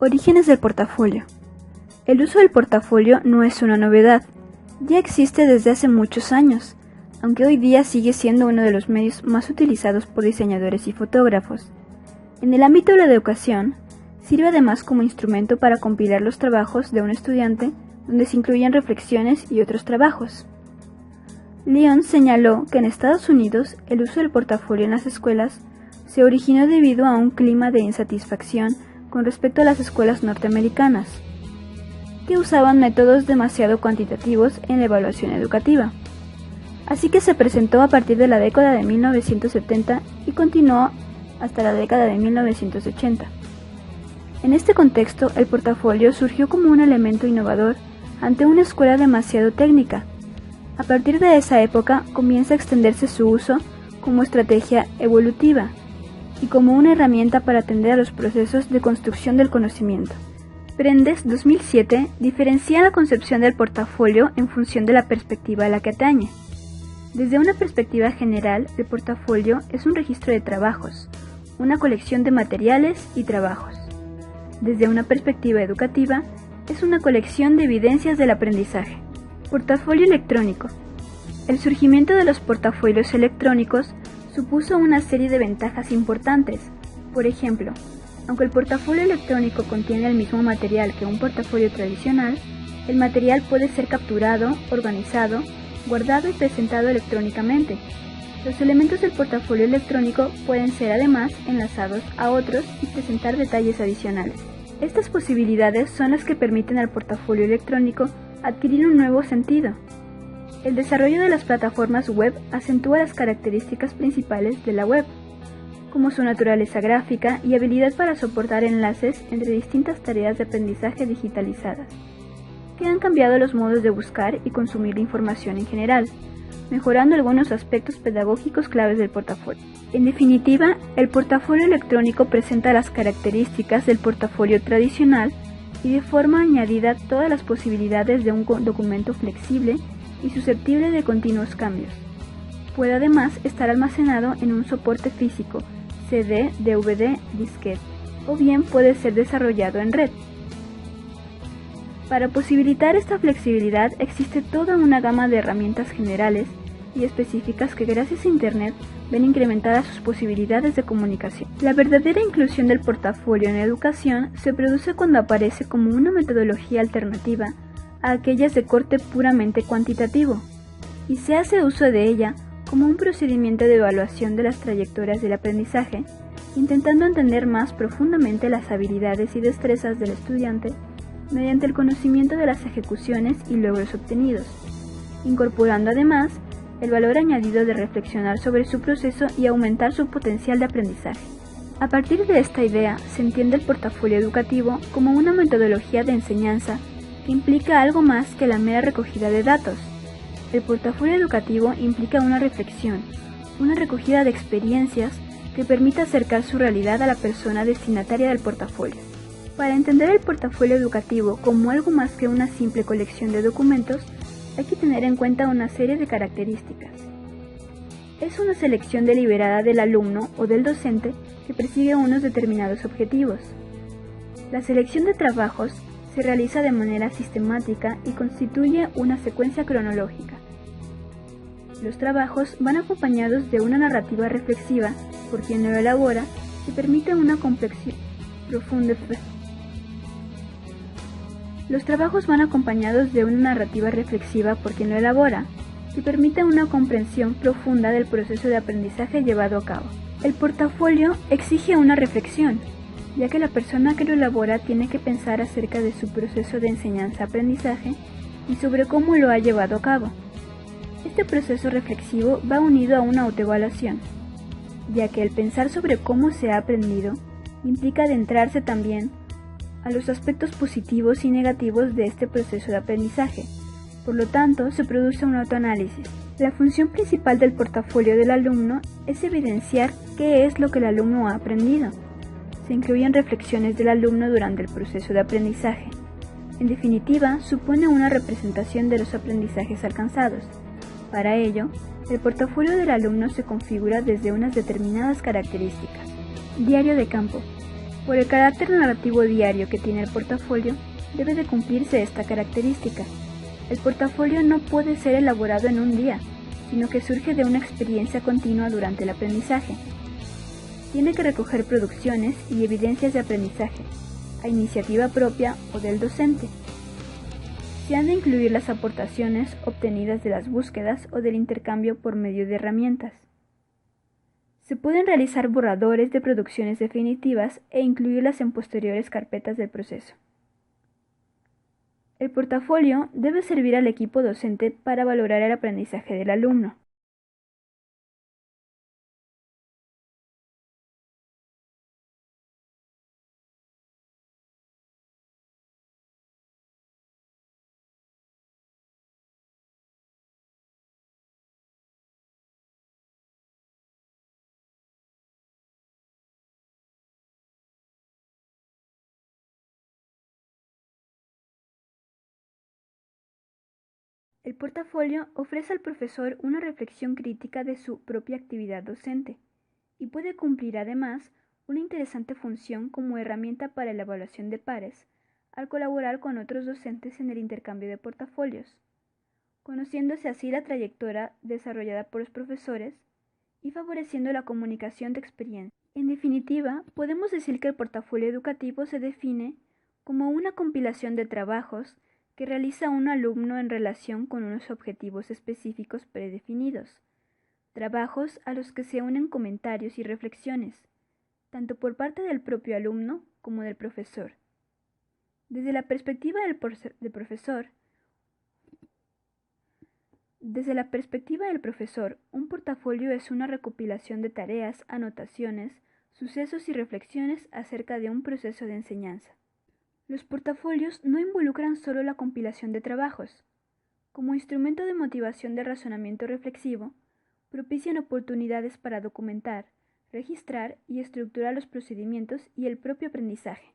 Orígenes del portafolio. El uso del portafolio no es una novedad, ya existe desde hace muchos años, aunque hoy día sigue siendo uno de los medios más utilizados por diseñadores y fotógrafos. En el ámbito de la educación, sirve además como instrumento para compilar los trabajos de un estudiante, donde se incluyen reflexiones y otros trabajos. Lyon señaló que en Estados Unidos el uso del portafolio en las escuelas se originó debido a un clima de insatisfacción con respecto a las escuelas norteamericanas, que usaban métodos demasiado cuantitativos en la evaluación educativa. Así que se presentó a partir de la década de 1970 y continuó hasta la década de 1980. En este contexto, el portafolio surgió como un elemento innovador ante una escuela demasiado técnica. A partir de esa época comienza a extenderse su uso como estrategia evolutiva y como una herramienta para atender a los procesos de construcción del conocimiento. Prendes 2007 diferencia la concepción del portafolio en función de la perspectiva a la que atañe. Desde una perspectiva general, el portafolio es un registro de trabajos, una colección de materiales y trabajos. Desde una perspectiva educativa, es una colección de evidencias del aprendizaje. Portafolio electrónico. El surgimiento de los portafolios electrónicos supuso una serie de ventajas importantes. Por ejemplo, aunque el portafolio electrónico contiene el mismo material que un portafolio tradicional, el material puede ser capturado, organizado, guardado y presentado electrónicamente. Los elementos del portafolio electrónico pueden ser además enlazados a otros y presentar detalles adicionales. Estas posibilidades son las que permiten al portafolio electrónico adquirir un nuevo sentido. El desarrollo de las plataformas web acentúa las características principales de la web, como su naturaleza gráfica y habilidad para soportar enlaces entre distintas tareas de aprendizaje digitalizadas, que han cambiado los modos de buscar y consumir la información en general, mejorando algunos aspectos pedagógicos claves del portafolio. En definitiva, el portafolio electrónico presenta las características del portafolio tradicional y de forma añadida todas las posibilidades de un documento flexible y susceptible de continuos cambios. Puede además estar almacenado en un soporte físico, CD, DVD, disquete, o bien puede ser desarrollado en red. Para posibilitar esta flexibilidad existe toda una gama de herramientas generales y específicas que gracias a Internet ven incrementadas sus posibilidades de comunicación. La verdadera inclusión del portafolio en la educación se produce cuando aparece como una metodología alternativa a aquellas de corte puramente cuantitativo, y se hace uso de ella como un procedimiento de evaluación de las trayectorias del aprendizaje, intentando entender más profundamente las habilidades y destrezas del estudiante mediante el conocimiento de las ejecuciones y logros obtenidos, incorporando además el valor añadido de reflexionar sobre su proceso y aumentar su potencial de aprendizaje. A partir de esta idea, se entiende el portafolio educativo como una metodología de enseñanza que implica algo más que la mera recogida de datos. El portafolio educativo implica una reflexión, una recogida de experiencias que permita acercar su realidad a la persona destinataria del portafolio. Para entender el portafolio educativo como algo más que una simple colección de documentos, hay que tener en cuenta una serie de características. Es una selección deliberada del alumno o del docente que persigue unos determinados objetivos. La selección de trabajos se realiza de manera sistemática y constituye una secuencia cronológica. Los trabajos van acompañados de una narrativa reflexiva por quien lo elabora que permite una comprensión profunda. Los trabajos van acompañados de una narrativa reflexiva por quien lo elabora, que permite una comprensión profunda del proceso de aprendizaje llevado a cabo. El portafolio exige una reflexión, ya que la persona que lo elabora tiene que pensar acerca de su proceso de enseñanza-aprendizaje y sobre cómo lo ha llevado a cabo. Este proceso reflexivo va unido a una autoevaluación, ya que el pensar sobre cómo se ha aprendido implica adentrarse también a los aspectos positivos y negativos de este proceso de aprendizaje. Por lo tanto, se produce un autoanálisis. La función principal del portafolio del alumno es evidenciar qué es lo que el alumno ha aprendido. Se incluyen reflexiones del alumno durante el proceso de aprendizaje. En definitiva, supone una representación de los aprendizajes alcanzados. Para ello, el portafolio del alumno se configura desde unas determinadas características. Diario de campo. Por el carácter narrativo diario que tiene el portafolio, debe de cumplirse esta característica. El portafolio no puede ser elaborado en un día, sino que surge de una experiencia continua durante el aprendizaje. Tiene que recoger producciones y evidencias de aprendizaje, a iniciativa propia o del docente. Se han de incluir las aportaciones obtenidas de las búsquedas o del intercambio por medio de herramientas. Se pueden realizar borradores de producciones definitivas e incluirlas en posteriores carpetas del proceso. El portafolio debe servir al equipo docente para valorar el aprendizaje del alumno. El portafolio ofrece al profesor una reflexión crítica de su propia actividad docente y puede cumplir además una interesante función como herramienta para la evaluación de pares al colaborar con otros docentes en el intercambio de portafolios, conociéndose así la trayectoria desarrollada por los profesores y favoreciendo la comunicación de experiencia. En definitiva, podemos decir que el portafolio educativo se define como una compilación de trabajos que realiza un alumno en relación con unos objetivos específicos predefinidos, trabajos a los que se unen comentarios y reflexiones, tanto por parte del propio alumno como del profesor. Desde la perspectiva del profesor, un portafolio es una recopilación de tareas, anotaciones, sucesos y reflexiones acerca de un proceso de enseñanza. Los portafolios no involucran solo la compilación de trabajos. Como instrumento de motivación de razonamiento reflexivo, propician oportunidades para documentar, registrar y estructurar los procedimientos y el propio aprendizaje.